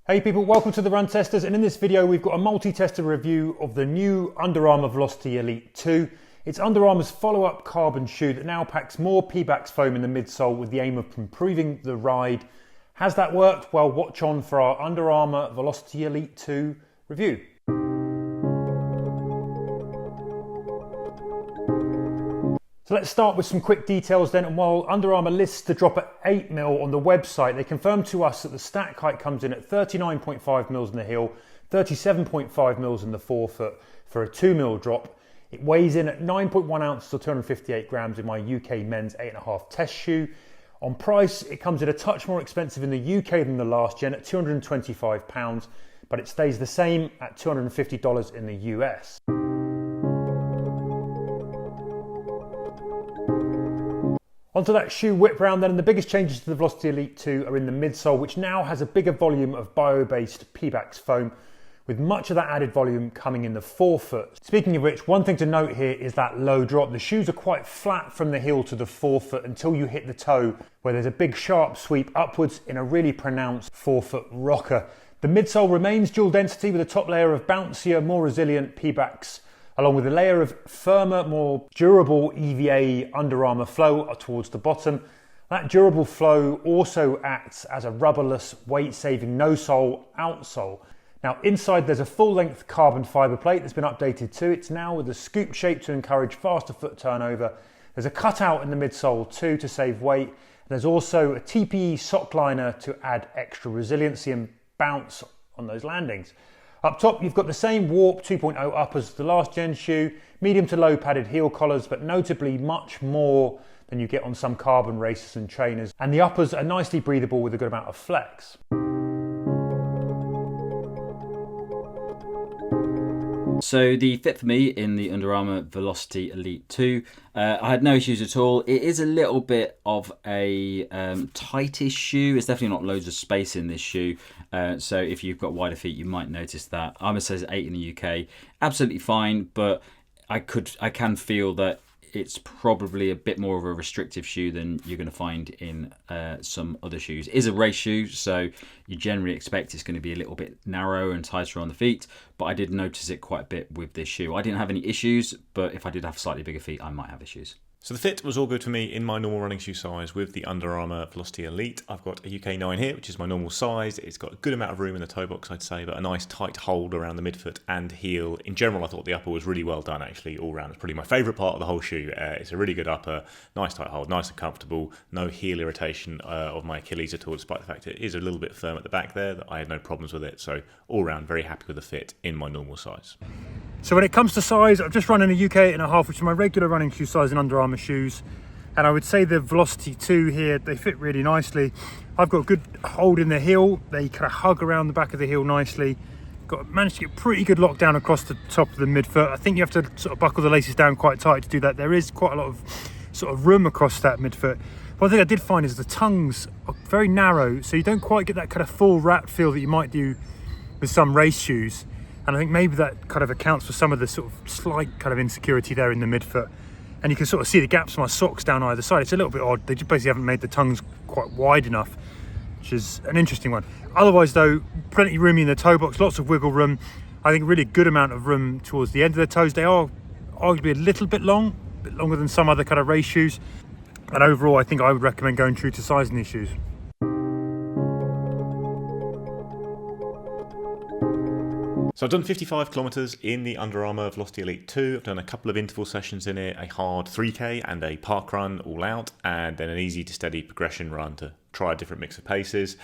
Hey people, welcome to the Run Testers, and in this video we've got a multi-tester review of the new Under Armour Velociti Elite 2. It's Under Armour's follow-up carbon shoe that now packs more PEBAX foam in the midsole with the aim of improving the ride. Has that worked? Well, watch on for our Under Armour Velociti Elite 2 review. So let's start with some quick details then, and while Under Armour lists the drop at 8mm on the website, they confirmed to us that the stack height comes in at 39.5mm in the heel, 37.5mm in the forefoot for a 2mm drop. It weighs in at 9.1 ounces or 258 grams in my UK men's 8.5 test shoe. On price, it comes in a touch more expensive in the UK than the last gen at £225, but it stays the same at $250 in the US. Onto that shoe whip round then, and the biggest changes to the Velociti Elite 2 are in the midsole, which now has a bigger volume of bio-based PEBAX foam, with much of that added volume coming in the forefoot. Speaking of which, one thing to note here is that low drop. The shoes are quite flat from the heel to the forefoot until you hit the toe, where there's a big sharp sweep upwards in a really pronounced forefoot rocker. The midsole remains dual density with a top layer of bouncier, more resilient PEBAX, along with a layer of firmer, more durable EVA Under Armour flow towards the bottom. That durable flow also acts as a rubberless, weight-saving no-sole outsole. Now inside there's a full-length carbon fibre plate that's been updated too. It's now with a scoop shape to encourage faster foot turnover. There's a cutout in the midsole too to save weight. There's also a TPE sock liner to add extra resiliency and bounce on those landings. Up top, you've got the same Warp 2.0 uppers as the last gen shoe, medium to low padded heel collars, but notably much more than you get on some carbon racers and trainers. And the uppers are nicely breathable with a good amount of flex. So the fit for me in the Under Armour Velociti Elite 2, I had no issues at all. It is a little bit of a tightish shoe. It's definitely not loads of space in this shoe. So if you've got wider feet, you might notice that. Armour says 8 in the UK. Absolutely fine, but I can feel that it's probably a bit more of a restrictive shoe than you're going to find in some other shoes. It is a race shoe, so you generally expect it's going to be a little bit narrow and tighter on the feet, but I did notice it quite a bit with this shoe. I didn't have any issues, but if I did have slightly bigger feet, I might have issues. So the fit was all good for me in my normal running shoe size with the Under Armour Velociti Elite. I've got a UK 9 here, which is my normal size. It's got a good amount of room in the toe box, I'd say, but a nice tight hold around the midfoot and heel. In general, I thought the upper was really well done, actually, all round. It's probably my favourite part of the whole shoe. It's a really good upper, nice tight hold, nice and comfortable, no heel irritation of my Achilles at all, despite the fact it is a little bit firm at the back there. I had no problems with it, so all round, very happy with the fit in my normal size. So when it comes to size, I've just run in a UK 8.5, which is my regular running shoe size in Under Armour shoes. And I would say the Velociti 2 here, they fit really nicely. I've got a good hold in the heel. They kind of hug around the back of the heel nicely. Managed to get pretty good lockdown across the top of the midfoot. I think you have to sort of buckle the laces down quite tight to do that. There is quite a lot of sort of room across that midfoot. One thing I did find is the tongues are very narrow, so you don't quite get that kind of full wrap feel that you might do with some race shoes. And I think maybe that kind of accounts for some of the sort of slight kind of insecurity there in the midfoot. And you can sort of see the gaps in my socks down either side. It's a little bit odd. They just basically haven't made the tongues quite wide enough, which is an interesting one. Otherwise though, plenty roomy in the toe box, lots of wiggle room. I think really good amount of room towards the end of the toes. They are arguably a little bit long, a bit longer than some other kind of race shoes. And overall, I think I would recommend going true to size in these shoes. So I've done 55 kilometres in the Under Armour Velociti Elite 2. I've done a couple of interval sessions in it, a hard 3K and a park run all out, and then an easy to steady progression run to try a different mix of paces.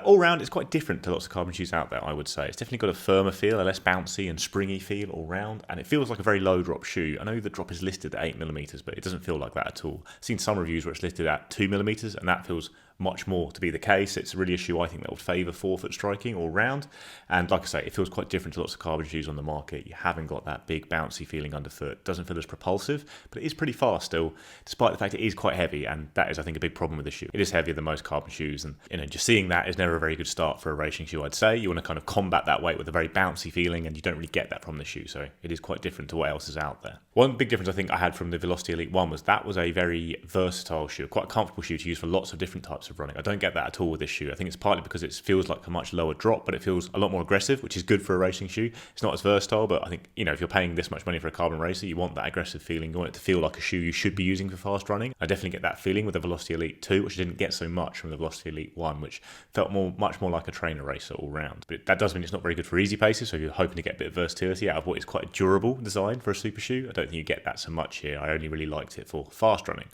All round, it's quite different to lots of carbon shoes out there, I would say. It's definitely got a firmer feel, a less bouncy and springy feel all round, and it feels like a very low drop shoe. I know the drop is listed at 8mm, but it doesn't feel like that at all. I've seen some reviews where it's listed at 2mm, and that feels much more to be the case. It's really a shoe I think that would favour forefoot striking all round, and like I say, it feels quite different to lots of carbon shoes on the market. You haven't got that big bouncy feeling underfoot. It doesn't feel as propulsive, but it is pretty fast still, despite the fact it is quite heavy, and that is I think a big problem with the shoe. It is heavier than most carbon shoes, and just seeing that is never a very good start for a racing shoe, I'd say. You want to kind of combat that weight with a very bouncy feeling, and you don't really get that from the shoe, so it is quite different to what else is out there. One big difference I think I had from the Velociti Elite 1 was that was a very versatile shoe, quite a comfortable shoe to use for lots of different types of running. I don't get that at all with this shoe. I think it's partly because it feels like a much lower drop, but it feels a lot more aggressive, which is good for a racing shoe. It's not as versatile, but I think, if you're paying this much money for a carbon racer, you want that aggressive feeling. You want it to feel like a shoe you should be using for fast running. I definitely get that feeling with the Velociti Elite 2, which I didn't get so much from the Velociti Elite 1, which felt much more like a trainer racer all round. But that does mean it's not very good for easy paces, so if you're hoping to get a bit of versatility out of what is quite a durable design for a super shoe, I don't think you get that so much here. I only really liked it for fast running.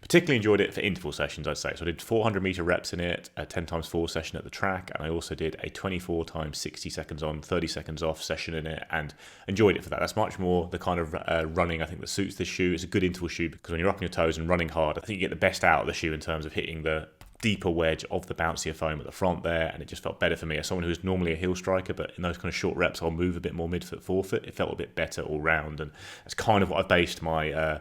Particularly enjoyed it for interval sessions, I'd say. So I did 400 meter reps in it, a 10x4 session at the track, and I also did a 24 times 60 seconds on, 30 seconds off session in it, and enjoyed it for that. That's much more the kind of running I think that suits this shoe. It's a good interval shoe because when you're up on your toes and running hard, I think you get the best out of the shoe in terms of hitting the deeper wedge of the bouncier foam at the front there, and it just felt better for me as someone who's normally a heel striker, but in those kind of short reps I'll move a bit more midfoot forefoot. It felt a bit better all round, and that's kind of what I've based my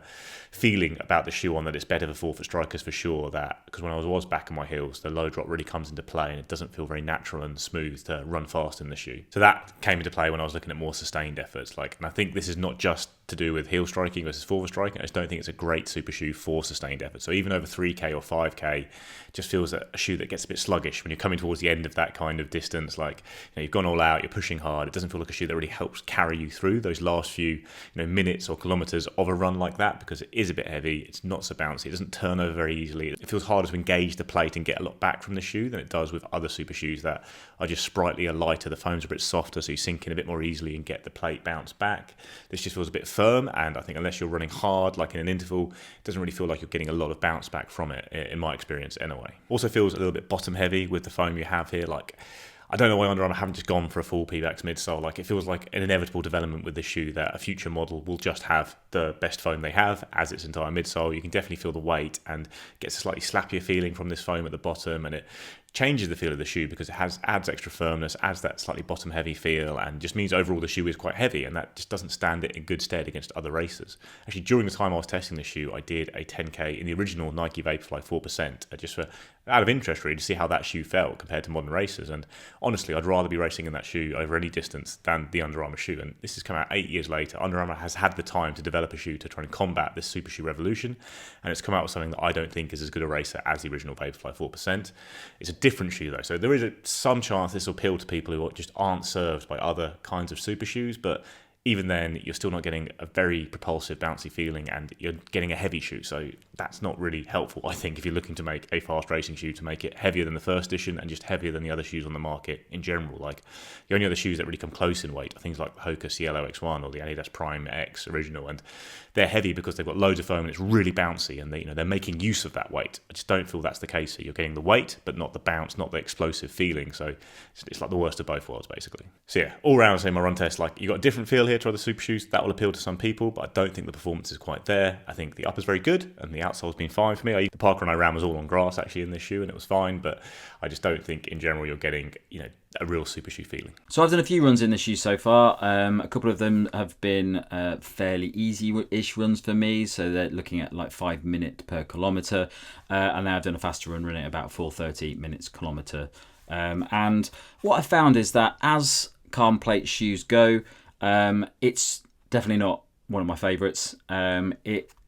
feeling about the shoe on, that it's better for forefoot strikers for sure. That because when I was back on my heels, the low drop really comes into play and it doesn't feel very natural and smooth to run fast in the shoe. So that came into play when I was looking at more sustained efforts. And I think this is not just to do with heel striking versus forefoot striking. I just don't think it's a great super shoe for sustained effort. So even over 3K or 5K, it just feels a shoe that gets a bit sluggish when you're coming towards the end of that kind of distance. You've gone all out, you're pushing hard. It doesn't feel like a shoe that really helps carry you through those last few minutes or kilometers of a run like that, because it is a bit heavy. It's not so bouncy. It doesn't turn over very easily. It feels harder to engage the plate and get a lot back from the shoe than it does with other super shoes that are just sprightlier, lighter. The foam's a bit softer, so you sink in a bit more easily and get the plate bounce back. This just feels a bit firm, and I think unless you're running hard, like in an interval, it doesn't really feel like you're getting a lot of bounce back from it, in my experience anyway. Also feels a little bit bottom heavy with the foam you have here. I don't know why Under Armour haven't just gone for a full PEBAX midsole. It feels like an inevitable development with this shoe that a future model will just have the best foam they have as its entire midsole. You can definitely feel the weight and gets a slightly slappier feeling from this foam at the bottom, and it changes the feel of the shoe because it adds extra firmness, adds that slightly bottom heavy feel, and just means overall the shoe is quite heavy, and that just doesn't stand it in good stead against other racers. Actually, during the time I was testing the shoe, I did a 10K in the original Nike Vaporfly 4%, just for out of interest really to see how that shoe felt compared to modern racers. And honestly, I'd rather be racing in that shoe over any distance than the Under Armour shoe. And this has come out 8 years later. Under Armour has had the time to develop a shoe to try and combat this super shoe revolution, and it's come out with something that I don't think is as good a racer as the original Vaporfly 4%. It's a different shoe though, so there is some chance this will appeal to people who just aren't served by other kinds of super shoes, but even then you're still not getting a very propulsive, bouncy feeling, and you're getting a heavy shoe, so that's not really helpful, I think, if you're looking to make a fast racing shoe, to make it heavier than the first edition and just heavier than the other shoes on the market in general. The only other shoes that really come close in weight are things like the Hoka Cielo X1 or the Adidas Prime X Original, and they're heavy because they've got loads of foam and it's really bouncy, and they're making use of that weight. I just don't feel that's the case here. You're getting the weight but not the bounce, not the explosive feeling, so it's like the worst of both worlds basically. So yeah, all round, say my run test, you got a different feel here to other super shoes. That will appeal to some people, but I don't think the performance is quite there. I think the upper's very good and the outsole's been fine for me. The parkrun I ran was all on grass actually in this shoe, and it was fine, but I just don't think in general you're getting a real super shoe feeling. So I've done a few runs in this shoe so far. A couple of them have been fairly easy-ish runs for me, so they're looking at 5 minutes per kilometre, and now I've done a faster run running at about 4:30 minutes kilometre. And what I found is that as carbon plate shoes go, it's definitely not one of my favourites.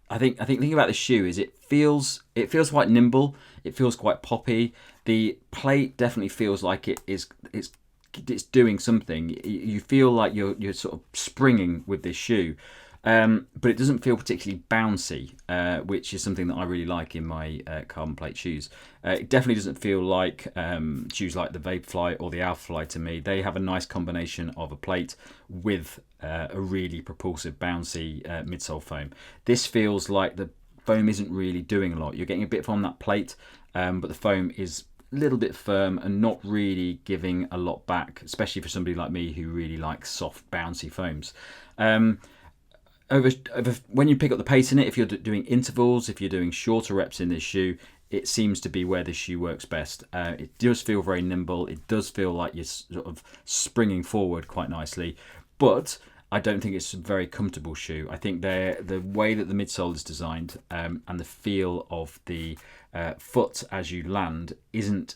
I think thinking about the shoe is it feels quite nimble. It feels quite poppy. The plate definitely feels like it's doing something. You feel like you're sort of springing with this shoe, but it doesn't feel particularly bouncy, which is something that I really like in my carbon plate shoes. It definitely doesn't feel like shoes like the Vaporfly or the Alphafly to me. They have a nice combination of a plate with a really propulsive, bouncy midsole foam. This feels like the foam isn't really doing a lot. You're getting a bit from that plate, but the foam is a little bit firm and not really giving a lot back, especially for somebody like me who really likes soft, bouncy foams. When you pick up the pace in it, if you're doing intervals, if you're doing shorter reps in this shoe, it seems to be where this shoe works best. It does feel very nimble. It does feel like you're sort of springing forward quite nicely, but I don't think it's a very comfortable shoe. I think the way that the midsole is designed and the feel of the foot as you land isn't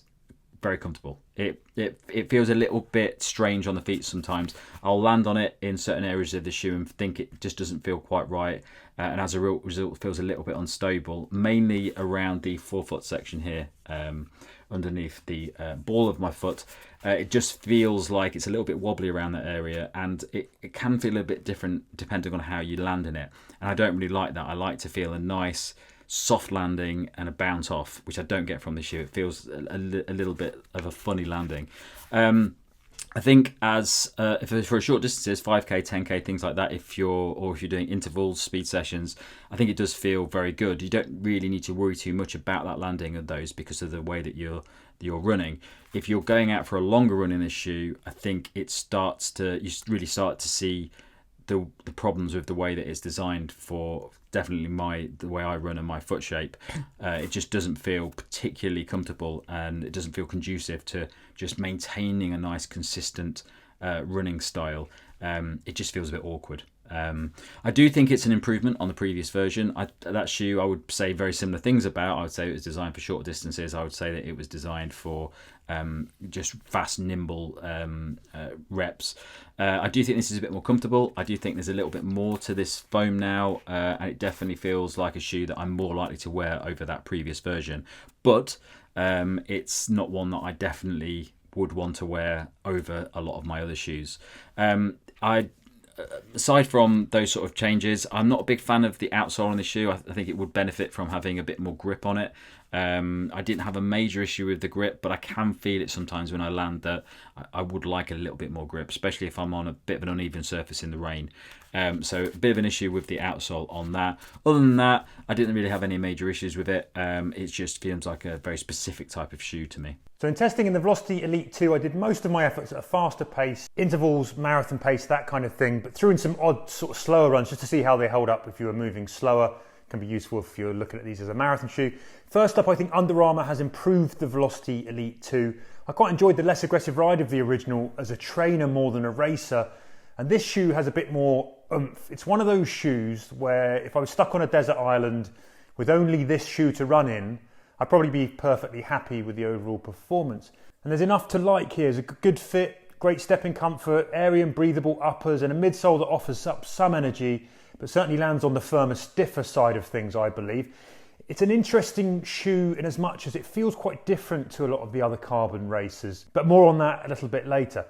very comfortable. It feels a little bit strange on the feet sometimes. I'll land on it in certain areas of the shoe and think it just doesn't feel quite right, and as a result feels a little bit unstable, mainly around the forefoot section here, underneath the ball of my foot. It just feels like it's a little bit wobbly around that area, and it can feel a bit different depending on how you land in it, and I don't really like that. I like to feel a nice soft landing and a bounce off, which I don't get from this shoe. It feels a little bit of a funny landing. I think as for short distances, 5k, 10k, things like that, if you're doing intervals, speed sessions, I think it does feel very good. You don't really need to worry too much about that landing of those because of the way that you're running. If you're going out for a longer run in this shoe, I think you really start to see the problems with the way that it's designed for definitely the way I run and my foot shape. It just doesn't feel particularly comfortable, and it doesn't feel conducive to just maintaining a nice consistent running style. It just feels a bit awkward. I do think it's an improvement on the previous version. That shoe I would say very similar things about. I would say it was designed for short distances. I would say that it was designed for just fast, nimble reps. I do think this is a bit more comfortable. I do think there's a little bit more to this foam now, and it definitely feels like a shoe that I'm more likely to wear over that previous version. But it's not one that I definitely would want to wear over a lot of my other shoes. Aside from those sort of changes, I'm not a big fan of the outsole on the shoe. I think it would benefit from having a bit more grip on it. I didn't have a major issue with the grip, but I can feel it sometimes when I land that I would like a little bit more grip, especially if I'm on a bit of an uneven surface in the rain. So a bit of an issue with the outsole on that. Other than that, I didn't really have any major issues with it. It just feels like a very specific type of shoe to me. So in testing in the Velociti Elite 2, I did most of my efforts at a faster pace, intervals, marathon pace, that kind of thing, but threw in some odd sort of slower runs just to see how they hold up if you were moving slower. Can be useful if you're looking at these as a marathon shoe. First up, I think Under Armour has improved the Velociti Elite 2. I quite enjoyed the less aggressive ride of the original as a trainer more than a racer, and this shoe has a bit more oomph. It's one of those shoes where if I was stuck on a desert island with only this shoe to run in, I'd probably be perfectly happy with the overall performance. And there's enough to like here. There's a good fit, great stepping comfort, airy and breathable uppers, and a midsole that offers up some energy, but certainly lands on the firmer, stiffer side of things, I believe. It's an interesting shoe in as much as it feels quite different to a lot of the other carbon racers, but more on that a little bit later.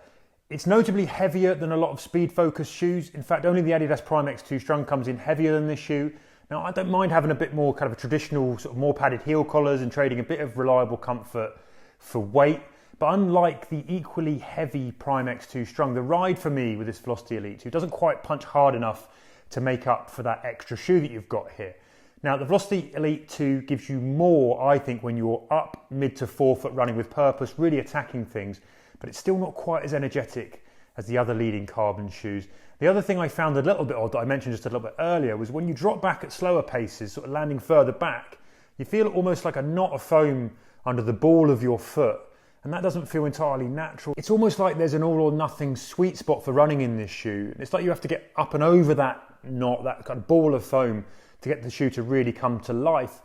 It's notably heavier than a lot of speed-focused shoes. In fact, only the Adidas Prime X2 Strung comes in heavier than this shoe. Now, I don't mind having a bit more kind of a traditional, sort of more padded heel collars and trading a bit of reliable comfort for weight. But unlike the equally heavy Prime X2 Strung, the ride for me with this Velociti Elite 2 doesn't quite punch hard enough to make up for that extra shoe that you've got here. Now, the Velociti Elite 2 gives you more, I think, when you're up mid to forefoot running with purpose, really attacking things, but it's still not quite as energetic as the other leading carbon shoes. The other thing I found a little bit odd that I mentioned just a little bit earlier was when you drop back at slower paces, sort of landing further back, you feel almost like a knot of foam under the ball of your foot, and that doesn't feel entirely natural. It's almost like there's an all or nothing sweet spot for running in this shoe. It's like you have to get up and over that knot, that kind of ball of foam, to get the shoe to really come to life,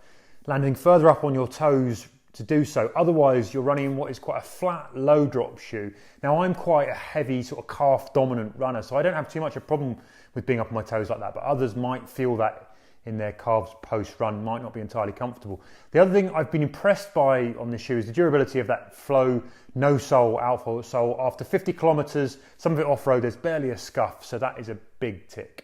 landing further up on your toes to do so. Otherwise, you're running in what is quite a flat, low drop shoe. Now, I'm quite a heavy, sort of calf dominant runner, so I don't have too much of a problem with being up on my toes like that, but others might feel that in their calves post run, might not be entirely comfortable. The other thing I've been impressed by on this shoe is the durability of that Flow no sole outsole. After 50 kilometers, some of it off road, there's barely a scuff, so that is a big tick.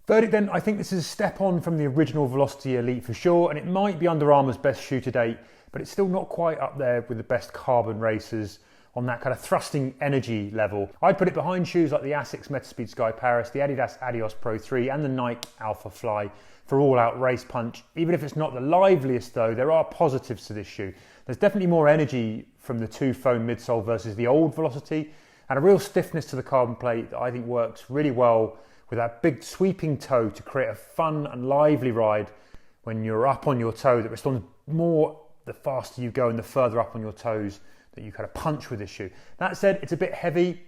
Verdict then, I think this is a step on from the original Velociti Elite for sure, and it might be Under Armour's best shoe to date, but it's still not quite up there with the best carbon racers on that kind of thrusting energy level. I'd put it behind shoes like the Asics Metaspeed Sky Paris, the Adidas Adios Pro 3 and the Nike Alpha Fly for all-out race punch. Even if it's not the liveliest though, there are positives to this shoe. There's definitely more energy from the two foam midsole versus the old Velociti, and a real stiffness to the carbon plate that I think works really well with that big sweeping toe to create a fun and lively ride when you're up on your toe that responds more the faster you go and the further up on your toes that you kind of punch with this shoe. That said, it's a bit heavy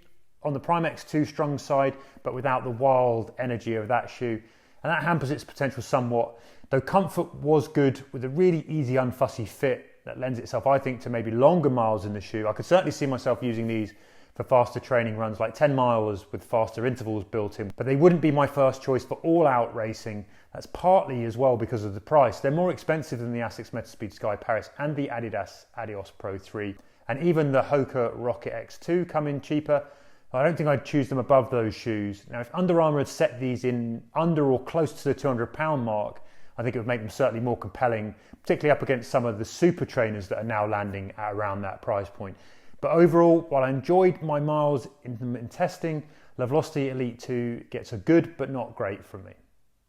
on the Prime X2 Strung side, but without the wild energy of that shoe. and that hampers its potential somewhat. Though comfort was good with a really easy, unfussy fit that lends itself, I think, to maybe longer miles in the shoe. I could certainly see myself using these for faster training runs, like 10 miles with faster intervals built in, but they wouldn't be my first choice for all-out racing. That's partly as well because of the price. They're more expensive than the Asics Metaspeed Sky Paris and the Adidas Adios Pro 3, and even the Hoka Rocket X2 come in cheaper. I don't think I'd choose them above those shoes. Now, if Under Armour had set these in under or close to the £200 mark, I think it would make them certainly more compelling, particularly up against some of the super trainers that are now landing at around that price point. But overall, while I enjoyed my miles in testing, the Velociti Elite 2 gets a good but not great from me.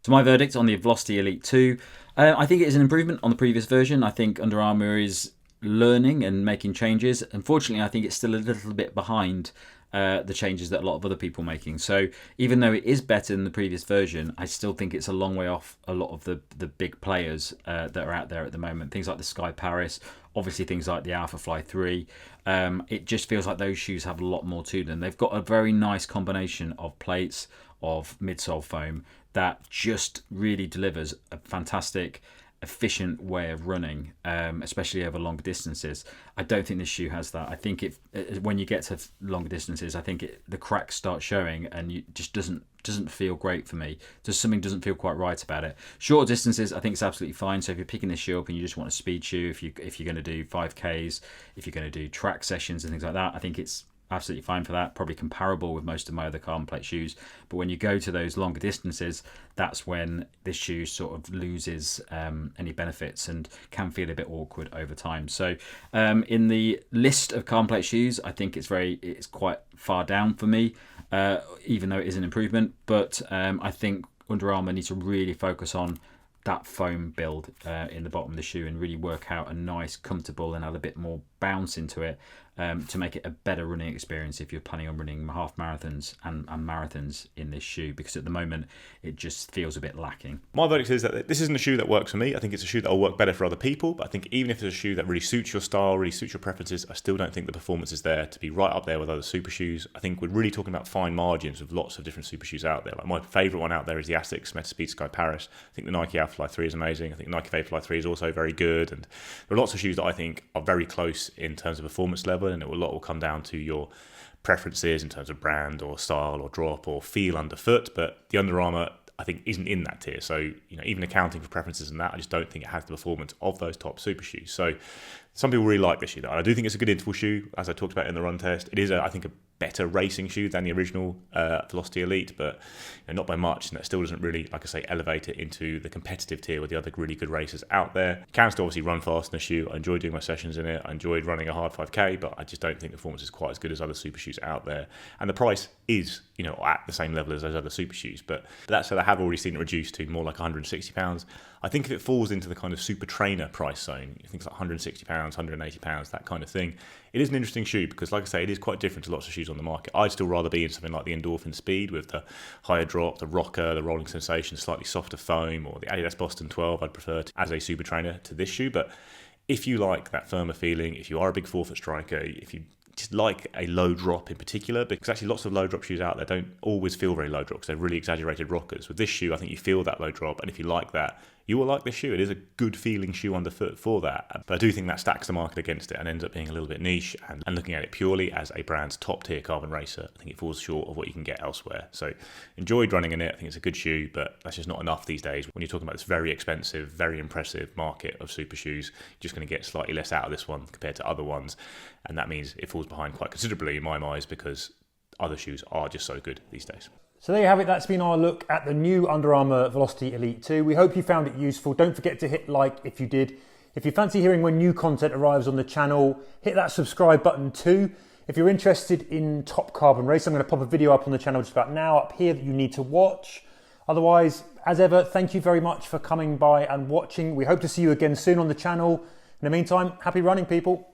So my verdict on the Velociti Elite 2, I think it is an improvement on the previous version. I think Under Armour is learning and making changes. Unfortunately, I think it's still a little bit behind the changes that a lot of other people are making. So even though it is better than the previous version, I still think it's a long way off a lot of the big players that are out there at the moment. Things like the Sky Paris, obviously things like the Alpha Fly 3. It just feels like those shoes have a lot more to them. They've got a very nice combination of plates, of midsole foam that just really delivers a fantastic, efficient way of running, especially over longer distances. I don't think this shoe has that. I think when you get to longer distances, I think the cracks start showing, and it just doesn't feel great for me. Just something doesn't feel quite right about it. Short distances, I think it's absolutely fine. So if you're picking this shoe up and you just want a speed shoe, if you're going to do 5Ks, if you're going to do track sessions and things like that, I think it's absolutely fine for that, probably comparable with most of my other carbon plate shoes. But when you go to those longer distances, that's when this shoe sort of loses any benefits and can feel a bit awkward over time. So in the list of carbon plate shoes, I think it's quite far down for me, even though it is an improvement. But I think Under Armour needs to really focus on that foam build in the bottom of the shoe and really work out a nice, comfortable, and add a bit more bounce into it to make it a better running experience if you're planning on running half marathons and marathons in this shoe, because at the moment it just feels a bit lacking. My verdict is that this isn't a shoe that works for me. I think it's a shoe that will work better for other people, but I think even if it's a shoe that really suits your style, really suits your preferences, I still don't think the performance is there to be right up there with other super shoes. I think we're really talking about fine margins with lots of different super shoes out there. Like my favourite one out there is the Asics Metaspeed Sky Paris. I think the Nike Alpha Fly 3 is amazing. I think Nike Vapor Fly 3 is also very good, and there are lots of shoes that I think are very close in terms of performance level, and a lot will come down to your preferences in terms of brand or style or drop or feel underfoot. But the Under Armour, I think, isn't in that tier. So, even accounting for preferences and that, I just don't think it has the performance of those top super shoes. So some people really like this shoe, though. I do think it's a good interval shoe, as I talked about in the run test. It is, I think, a better racing shoe than the original Velociti Elite, but not by much, and that still doesn't really, like I say, elevate it into the competitive tier with the other really good racers out there. You can still obviously run fast in the shoe. I enjoyed doing my sessions in it. I enjoyed running a hard 5K, but I just don't think the performance is quite as good as other super shoes out there. And the price is, at the same level as those other super shoes. But that said, I have already seen it reduced to more like £160. I think if it falls into the kind of super trainer price zone, I think it's like £160, £180, that kind of thing, it is an interesting shoe because, like I say, it is quite different to lots of shoes on the market. I'd still rather be in something like the Endorphin Speed with the higher drop, the rocker, the rolling sensation, slightly softer foam, or the Adidas Boston 12 I'd prefer as a super trainer to this shoe. But if you like that firmer feeling, if you are a big forefoot striker, if you just like a low drop in particular, because actually lots of low drop shoes out there don't always feel very low drop because they're really exaggerated rockers. With this shoe, I think you feel that low drop, and if you like that, you will like this shoe. It is a good feeling shoe underfoot for that. But I do think that stacks the market against it and ends up being a little bit niche. And looking at it purely as a brand's top tier carbon racer, I think it falls short of what you can get elsewhere. So enjoyed running in it. I think it's a good shoe, but that's just not enough these days. When you're talking about this very expensive, very impressive market of super shoes, you're just going to get slightly less out of this one compared to other ones. And that means it falls behind quite considerably in my eyes because other shoes are just so good these days. So there you have it, that's been our look at the new Under Armour Velociti Elite 2. We hope you found it useful. Don't forget to hit like if you did. If you fancy hearing when new content arrives on the channel, hit that subscribe button too. If you're interested in top carbon race, I'm going to pop a video up on the channel just about now up here that you need to watch. Otherwise, as ever, thank you very much for coming by and watching. We hope to see you again soon on the channel. In the meantime, happy running, people.